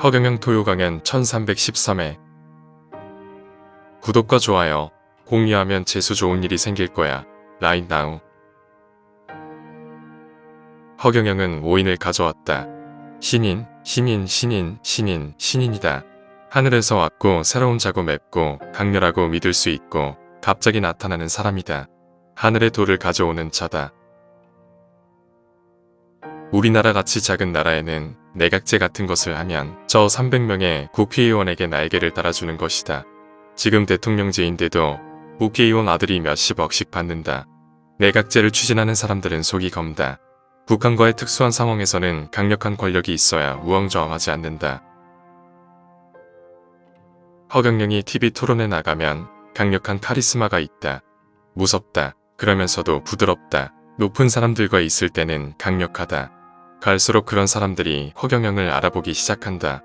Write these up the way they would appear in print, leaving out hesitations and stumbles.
허경영 토요 강연 1313회. 구독과 좋아요, 공유하면 재수 좋은 일이 생길 거야. 라인 나우. 허경영은 오인을 가져왔다. 신인이다. 하늘에서 왔고 새로운 자고 맵고 강렬하고 믿을 수 있고 갑자기 나타나는 사람이다. 하늘의 도를 가져오는 자다. 우리나라 같이 작은 나라에는 내각제 같은 것을 하면 저 300명의 국회의원에게 날개를 달아주는 것이다. 지금 대통령제인데도 국회의원 아들이 몇십억씩 받는다. 내각제를 추진하는 사람들은 속이 검다. 북한과의 특수한 상황에서는 강력한 권력이 있어야 우왕좌왕하지 않는다. 허경영이 TV 토론에 나가면 강력한 카리스마가 있다. 무섭다. 그러면서도 부드럽다. 높은 사람들과 있을 때는 강력하다. 갈수록 그런 사람들이 허경영을 알아보기 시작한다.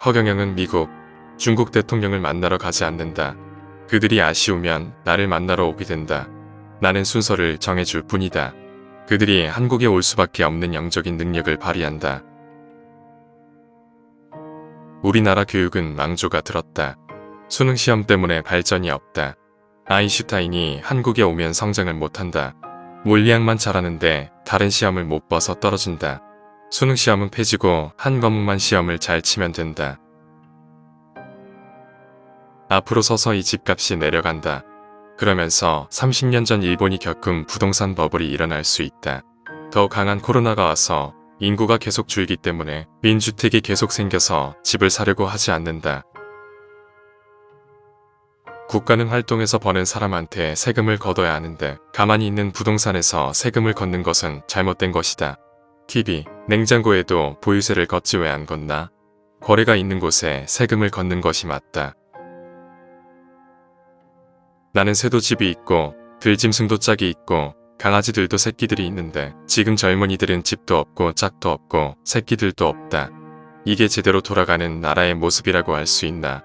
허경영은 미국, 중국 대통령을 만나러 가지 않는다. 그들이 아쉬우면 나를 만나러 오게 된다. 나는 순서를 정해줄 뿐이다. 그들이 한국에 올 수밖에 없는 영적인 능력을 발휘한다. 우리나라 교육은 망조가 들었다. 수능시험 때문에 발전이 없다. 아인슈타인이 한국에 오면 성장을 못한다. 물리학만 잘하는데 다른 시험을 못 봐서 떨어진다. 수능시험은 폐지고 한 과목만 시험을 잘 치면 된다. 앞으로 서서히 집값이 내려간다. 그러면서 30년 전 일본이 겪은 부동산 버블이 일어날 수 있다. 더 강한 코로나가 와서 인구가 계속 줄기 때문에 민주택이 계속 생겨서 집을 사려고 하지 않는다. 국가는 활동해서 버는 사람한테 세금을 걷어야 하는데 가만히 있는 부동산에서 세금을 걷는 것은 잘못된 것이다. TV, 냉장고에도 보유세를 걷지 왜 안 걷나? 거래가 있는 곳에 세금을 걷는 것이 맞다. 나는 새도 집이 있고 들짐승도 짝이 있고 강아지들도 새끼들이 있는데 지금 젊은이들은 집도 없고 짝도 없고 새끼들도 없다. 이게 제대로 돌아가는 나라의 모습이라고 할 수 있나?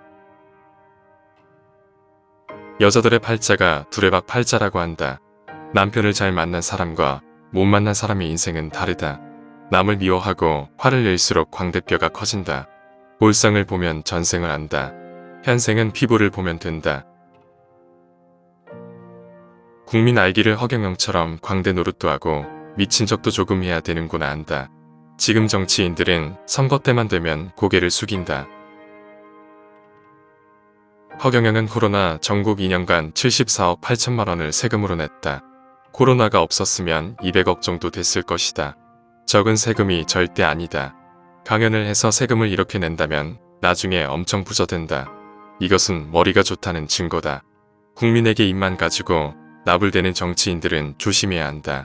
여자들의 팔자가 두레박 팔자라고 한다. 남편을 잘 만난 사람과 못 만난 사람의 인생은 다르다. 남을 미워하고 화를 낼수록 광대뼈가 커진다. 볼상을 보면 전생을 안다. 현생은 피부를 보면 된다. 국민 알기를 허경영처럼 광대 노릇도 하고 미친 척도 조금 해야 되는구나 한다. 지금 정치인들은 선거 때만 되면 고개를 숙인다. 허경영은 코로나 전국 2년간 74억 8천만 원을 세금으로 냈다. 코로나가 없었으면 200억 정도 됐을 것이다. 적은 세금이 절대 아니다. 강연을 해서 세금을 이렇게 낸다면 나중에 엄청 부자된다. 이것은 머리가 좋다는 증거다. 국민에게 입만 가지고 나불대는 정치인들은 조심해야 한다.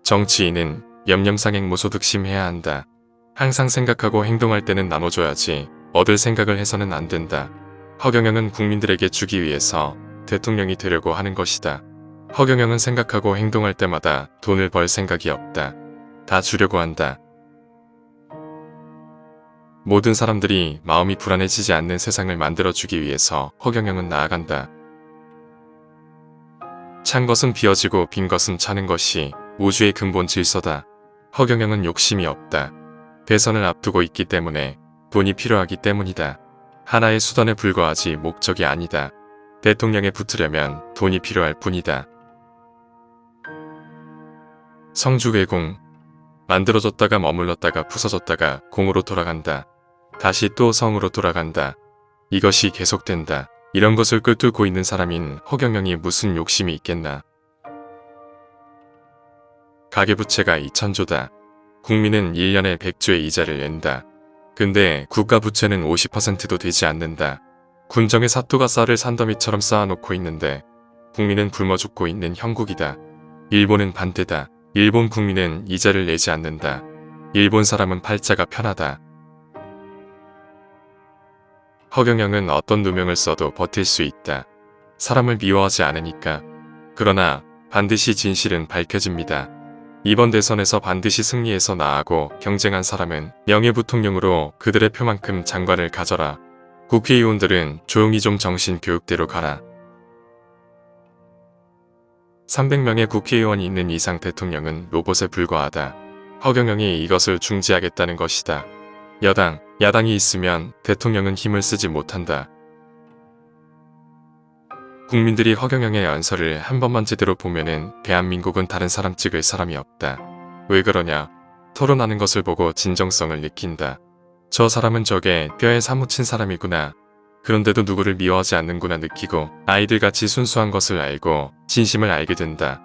정치인은 염려상행무소득심해야 한다. 항상 생각하고 행동할 때는 나눠줘야지 얻을 생각을 해서는 안 된다. 허경영은 국민들에게 주기 위해서 대통령이 되려고 하는 것이다. 허경영은 생각하고 행동할 때마다 돈을 벌 생각이 없다. 다 주려고 한다. 모든 사람들이 마음이 불안해지지 않는 세상을 만들어주기 위해서 허경영은 나아간다. 찬 것은 비어지고 빈 것은 차는 것이 우주의 근본 질서다. 허경영은 욕심이 없다. 대선을 앞두고 있기 때문에 돈이 필요하기 때문이다. 하나의 수단에 불과하지 목적이 아니다. 대통령에 붙으려면 돈이 필요할 뿐이다. 성주괴공. 만들어졌다가 머물렀다가 부서졌다가 공으로 돌아간다. 다시 또 성으로 돌아간다. 이것이 계속된다. 이런 것을 꿰뚫고 있는 사람인 허경영이 무슨 욕심이 있겠나. 가계부채가 2,000조다. 국민은 1년에 100조의 이자를 낸다. 근데 국가부채는 50%도 되지 않는다. 군정의 사또가 쌀을 산더미처럼 쌓아놓고 있는데 국민은 굶어 죽고 있는 형국이다. 일본은 반대다. 일본 국민은 이자를 내지 않는다. 일본 사람은 팔자가 편하다. 허경영은 어떤 누명을 써도 버틸 수 있다. 사람을 미워하지 않으니까. 그러나 반드시 진실은 밝혀집니다. 이번 대선에서 반드시 승리해서 나아가고 경쟁한 사람은 명예부통령으로 그들의 표만큼 장관을 가져라. 국회의원들은 조용히 좀 정신교육대로 가라. 300명의 국회의원이 있는 이상 대통령은 로봇에 불과하다. 허경영이 이것을 중지하겠다는 것이다. 여당, 야당이 있으면 대통령은 힘을 쓰지 못한다. 국민들이 허경영의 연설을 한 번만 제대로 보면은 대한민국은 다른 사람 찍을 사람이 없다. 왜 그러냐? 토론하는 것을 보고 진정성을 느낀다. 저 사람은 저게 뼈에 사무친 사람이구나. 그런데도 누구를 미워하지 않는구나 느끼고 아이들같이 순수한 것을 알고 진심을 알게 된다.